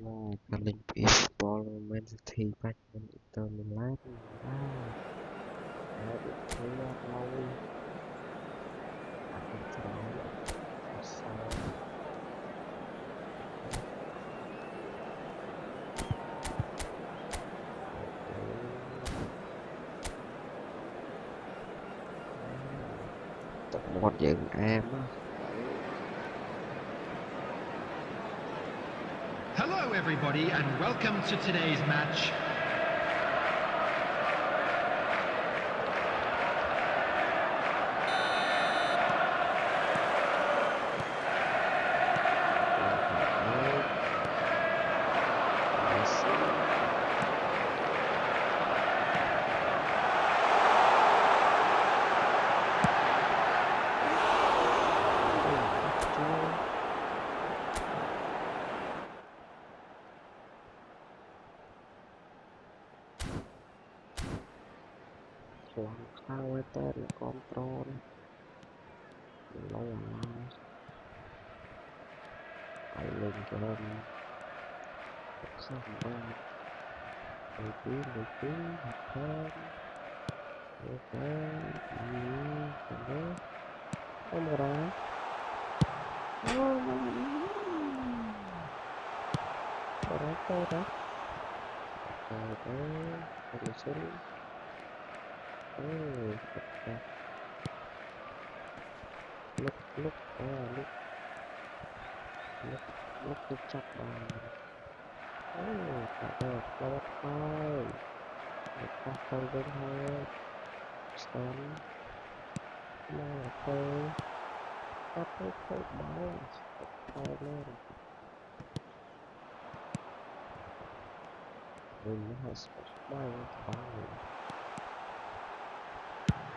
Olympic Ball Man City bắt bên Inter Milan đã được thế lâu ăn trái sau tập một dựng em á. Hello everybody and welcome to today's match. Làm sao ấy tên là control lâu lại phải lên game không ba người tí học thêm ok còn đấy không có đó có đó rồi đấy mình xuống lúc lúc lúc lúc tôi chắc là cả đời lâu thôi người ta không đến hơn sớm mà tôi cắt cái bóng thôi lên mình hay sport bóng bóng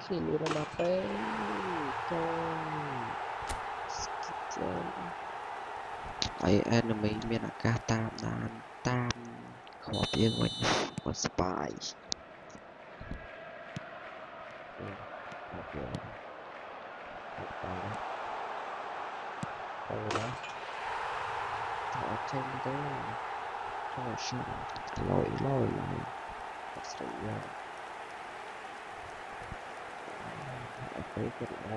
khi nó mà tên cho ai enemy មានអាកាសតាមដានតាមខប់យើងវិញមក spy ខប់យើងទៅណាថតចេញទៅចូលឈឹងលយស្រីយ៉ាអត់ទៅគិតល្អ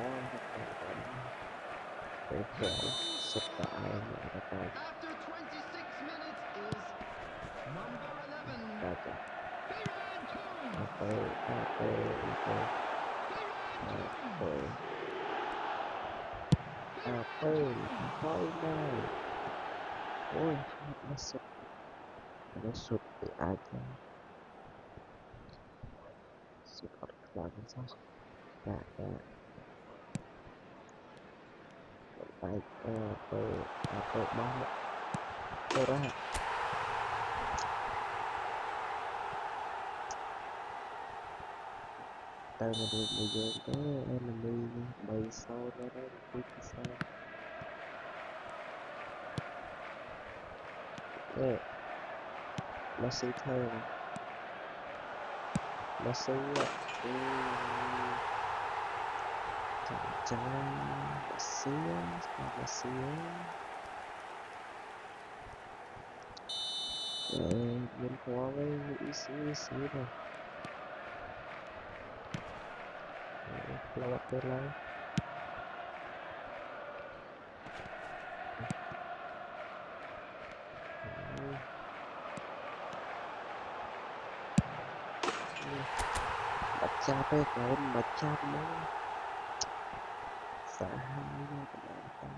ទៅសុទ្ធតែឯងទៅ After 26 minutes is number 11. តែចា Birentum. អត់ទៅហើយដែរអូយnó sụt thì ai cho sụt ọt làm sao dạ tay tôi bóng tôi ra tay mà được bây giờ cái enemy bay sau ra đây đi sao Messi thôi Messi chẳng Messi biến hóa với xí rồi lâu bắt lâu baca apa ya kawan baca mau sahanya penonton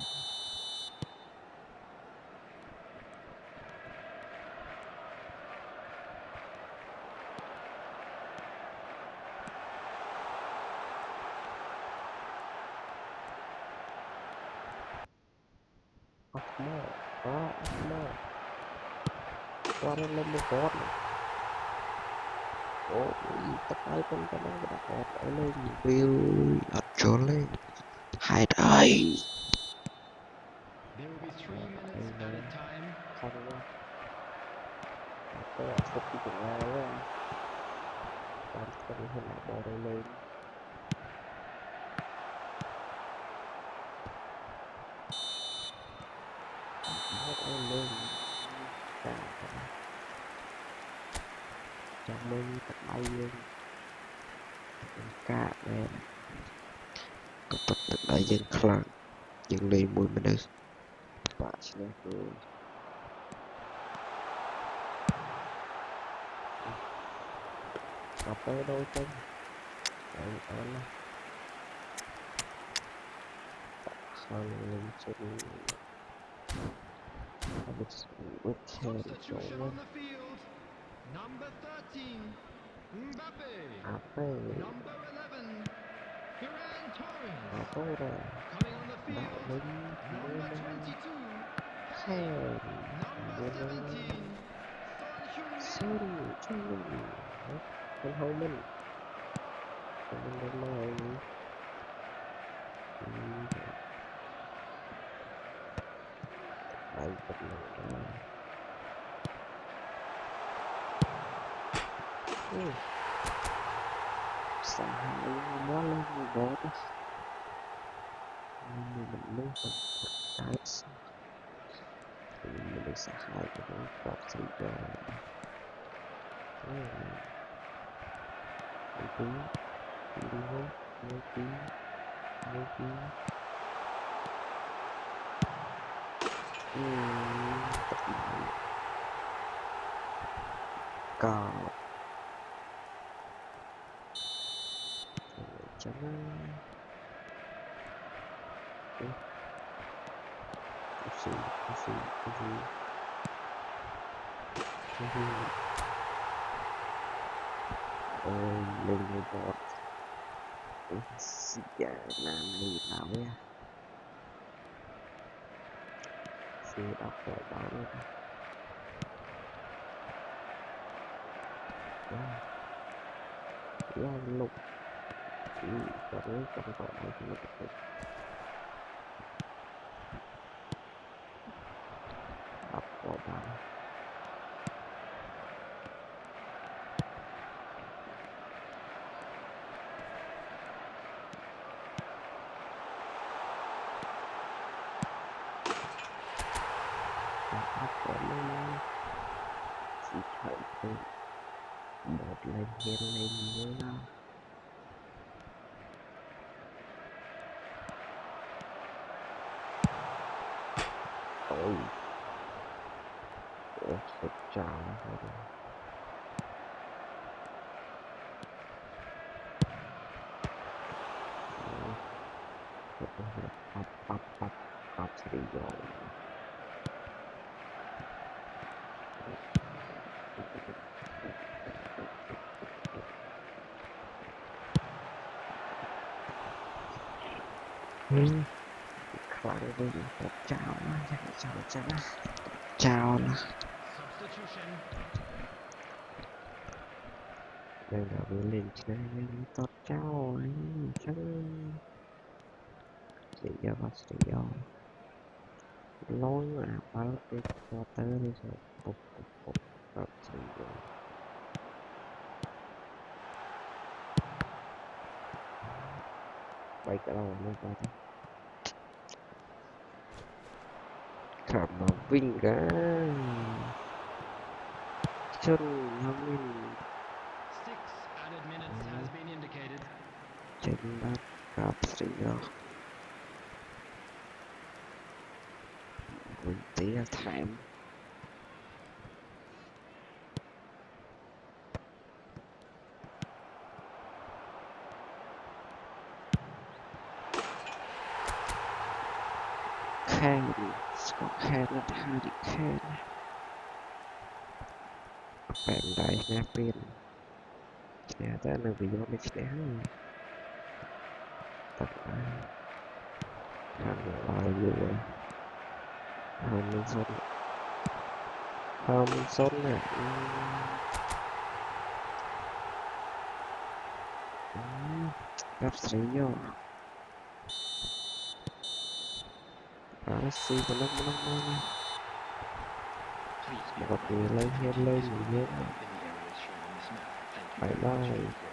Ahmad Warna lembu bot oh tepai pun kadang dapat oleh review actually hai đây There will be 3 minutes added time. không nha tôi sắp đi cùng ai á con hình là bò đây lên lên cả trong mình tất bay dương cả nè có tất bay dương khlang dương lên mùi mình được và sẽ cứ cà phê đôi chân đấy đó là khang lên chân with hand Substitution on the field. Number 13, Mbappe. Number 11, Ferran Torres. Coming on the field, number 22, Kane. Number 17, Son Heung-min. Con hông minh lên mời đây chụp mình ra sao nó lên bộ đó mình muốn một cái mình được xã hội của nó có sự cho một tí đi hết một tí cò cho nó cái gì ôi lên người bọt xì dạ làm gì nào nha xì đọc rồi đó luôn lục cho đến trong tòa này thì mình đọc vào bài đọc vào bài chỉ thấy từ một lên với nó ôi thật chào pop sẽ đi rồi khỏe đi một chào là Substitution. đây là vừa lên trên đây tốt chào ấy chân sẽ do lối mà báo cái cho tới đi rồi bục tốt sẽ do bay cả đầu lên ta khảm mà vinh cả chân mình 6 added minutes has been indicated. trên bát cặp sẽ do mình tí là thảm Kane Scott Kane là Harry Kane bạn đại nha pin nhà ta là vì do mình sẽ tập lại hàng bao nhiêu không sốt nè gặp sĩ vô Messi của nó một người lên gì hết bye bye